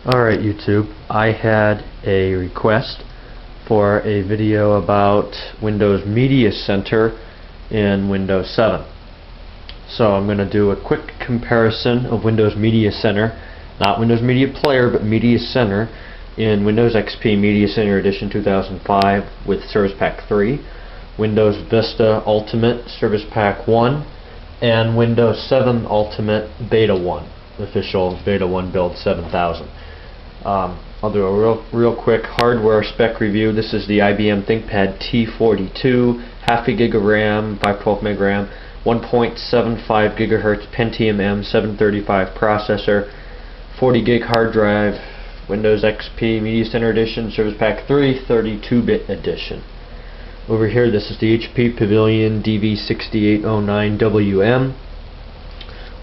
Alright YouTube, I had a request for a video about Windows Media Center in Windows 7. So I'm going to do a quick comparison of Windows Media Center, not Windows Media Player, but Media Center in Windows XP Media Center Edition 2005 with Service Pack 3, Windows Vista Ultimate Service Pack 1, and Windows 7 Ultimate Beta 1, official Beta 1 build 7000. I'll do a real quick hardware spec review. This is the IBM ThinkPad T42, half a gig of RAM, 512 meg RAM, 1.75 gigahertz Pentium M735 processor, 40 gig hard drive, Windows XP Media Center Edition, Service Pack 3, 32-bit edition. Over here, this is the HP Pavilion DV6809WM,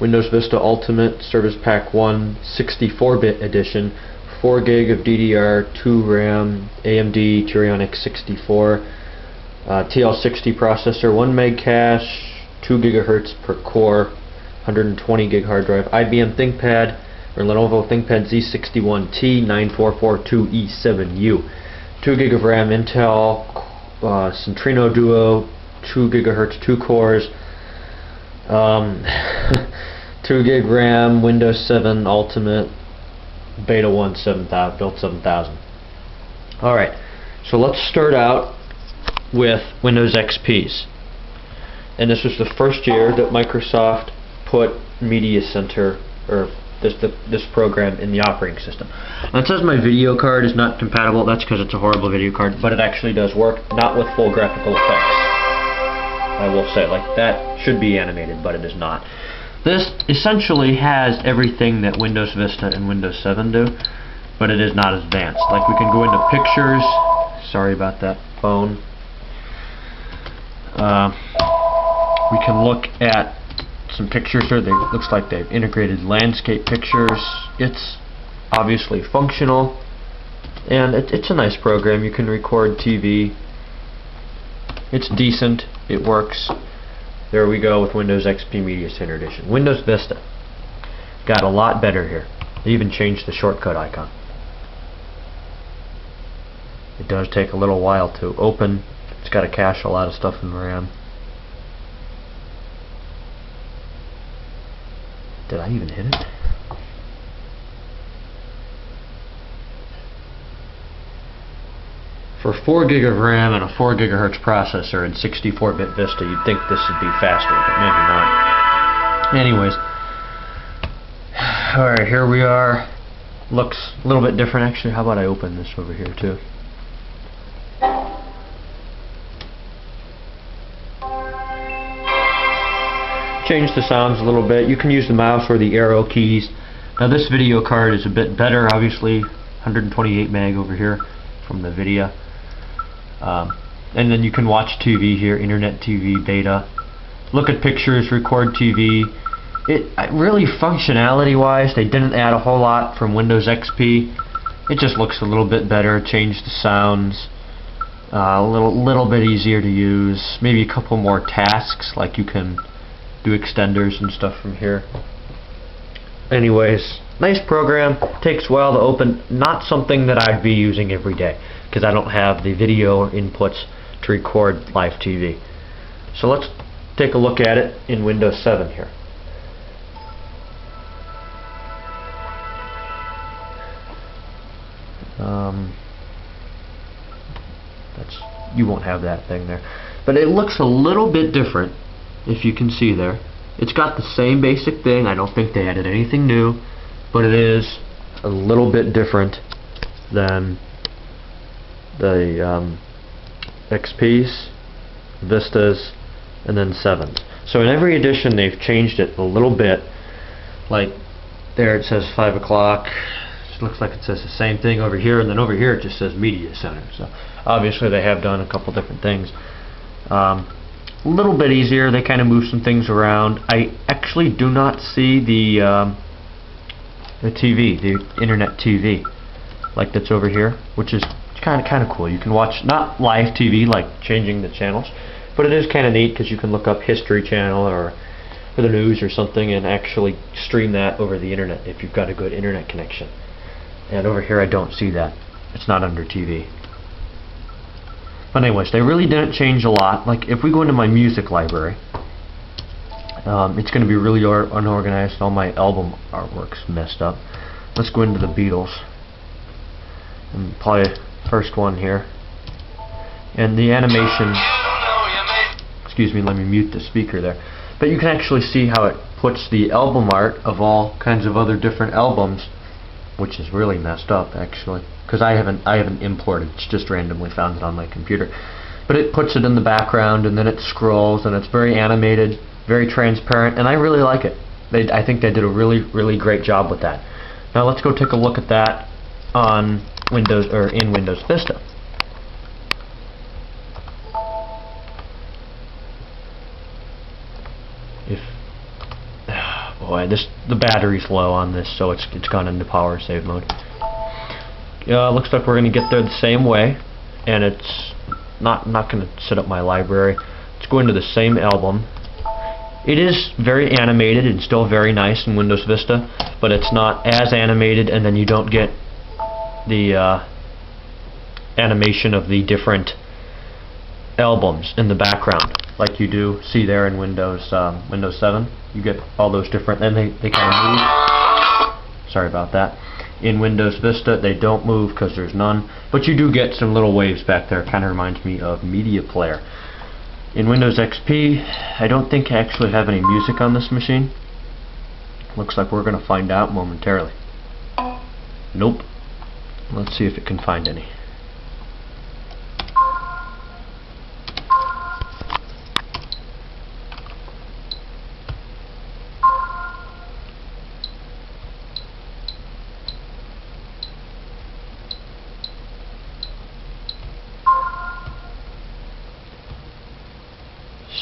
Windows Vista Ultimate Service Pack 1, 64-bit edition, 4 gig of DDR2 RAM, AMD Turionic 64, TL60 processor, 1 meg cache, 2 gigahertz per core, 120 gig hard drive, IBM ThinkPad or Lenovo ThinkPad Z61T 9442E7U, 2 gig of RAM, Intel Centrino Duo, 2 gigahertz, 2 cores, 2 gig RAM, Windows 7 Ultimate Beta 1 7000, built 7000. Alright, so let's start out with Windows XPs. And this was the first year that Microsoft put Media Center, or this program, in the operating system. Now it says my video card is not compatible. That's because it's a horrible video card, but it actually does work, not with full graphical effects. I will say, like, that should be animated, but it is not. This essentially has everything that Windows Vista and Windows 7 do, but it is not as advanced. Like, we can go into pictures. Sorry about that phone. We can look at some pictures here. Looks like they've integrated landscape pictures. It's obviously functional, and it's a nice program. You can record TV. It's decent. It works. There we go with Windows XP Media Center Edition. Windows Vista got a lot better here. They even changed the shortcut icon. It does take a little while to open. It's got to cache a lot of stuff in RAM. Did I even hit it? For 4 gig of RAM and a 4 gigahertz processor and 64-bit Vista, you'd think this would be faster, but maybe not. Anyways, alright, here we are. Looks a little bit different, actually. How about I open this over here, too? Change the sounds a little bit. You can use the mouse or the arrow keys. Now, this video card is a bit better, obviously. 128 meg over here from the video. And then you can watch TV here, Internet TV Beta. Look at pictures, record TV. Really, functionality-wise, they didn't add a whole lot from Windows XP. It just looks a little bit better. Changed the sounds, a little bit easier to use. Maybe a couple more tasks, like you can do extenders and stuff from here. Anyways, nice program. Takes a while to open. Not something that I'd be using every day, because I don't have the video inputs to record live TV. So let's take a look at it in Windows 7 here. You won't have that thing there, but it looks a little bit different. If you can see there, it's got the same basic thing. I don't think they added anything new, but it is a little bit different than the XPs, Vistas, and then 7s. So in every edition they've changed it a little bit. Like there it says 5 o'clock. It looks like it says the same thing over here, and then over here it just says Media Center. So obviously they have done a couple different things. A little bit easier. They kind of move some things around. I actually do not see the TV, the Internet TV, like that's over here, which is kind of cool. You can watch not live TV, like changing the channels, but it is kind of neat because you can look up History Channel or the news or something and actually stream that over the internet if you've got a good internet connection. And over here I don't see that. It's not under TV. But anyways, they really didn't change a lot. Like if we go into my music library, it's going to be really unorganized. All my album artwork's messed up. Let's go into the Beatles and play first one here. And the animation, excuse me, let me mute the speaker there. But you can actually see how it puts the album art of all kinds of other different albums, which is really messed up actually, because I haven't imported. It's just randomly found it on my computer. But it puts it in the background, and then it scrolls, and it's very animated, very transparent, and I really like it. I think they did a really great job with that. Now let's go take a look at that on Windows, or in Windows Vista. Boy, the battery's low on this, so it's gone into power save mode. Looks like we're going to get there the same way, and it's not going to set up my library. Let's go into the same album. It is very animated and still very nice in Windows Vista, but it's not as animated, and then you don't get the animation of the different albums in the background like you do see there in Windows 7. You get all those different, and they kind of move. Sorry about that. In Windows Vista they don't move because there's none, but you do get some little waves back there. It kind of reminds me of Media Player. In Windows XP I don't think I actually have any music on this machine. Looks like we're going to find out momentarily. Nope. Let's see if it can find any.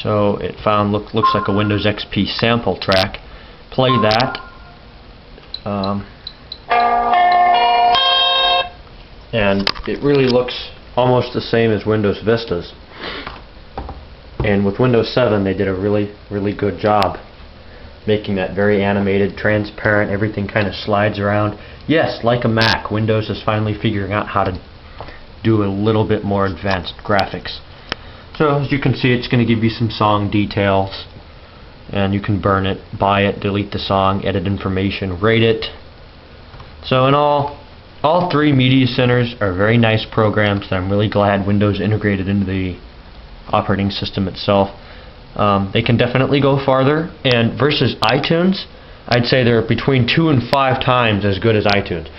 So it found looks like a Windows XP sample track. Play that. And it really looks almost the same as Windows Vista's. And with Windows 7 they did a really good job making that very animated, transparent, everything kind of slides around. Yes, like a Mac, Windows is finally figuring out how to do a little bit more advanced graphics. So as you can see, it's going to give you some song details, and you can burn it, buy it, delete the song, edit information, rate it. So in all three media centers are very nice programs that I'm really glad Windows integrated into the operating system itself. They can definitely go farther, and versus iTunes, I'd say they're between 2 and 5 times as good as iTunes.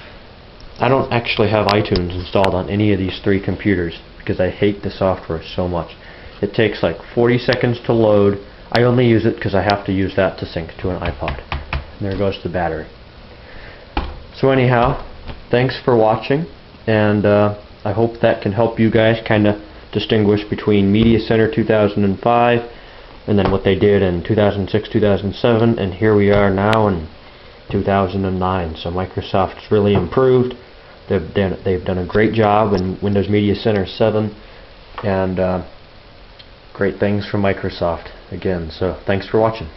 I don't actually have iTunes installed on any of these three computers because I hate the software so much. It takes like 40 seconds to load. I only use it because I have to use that to sync to an iPod. And there goes the battery. So anyhow, thanks for watching, and I hope that can help you guys kind of distinguish between Media Center 2005 and then what they did in 2006, 2007, and here we are now in 2009. So Microsoft's really improved. They've done a great job in Windows Media Center 7, and great things from Microsoft again. So thanks for watching.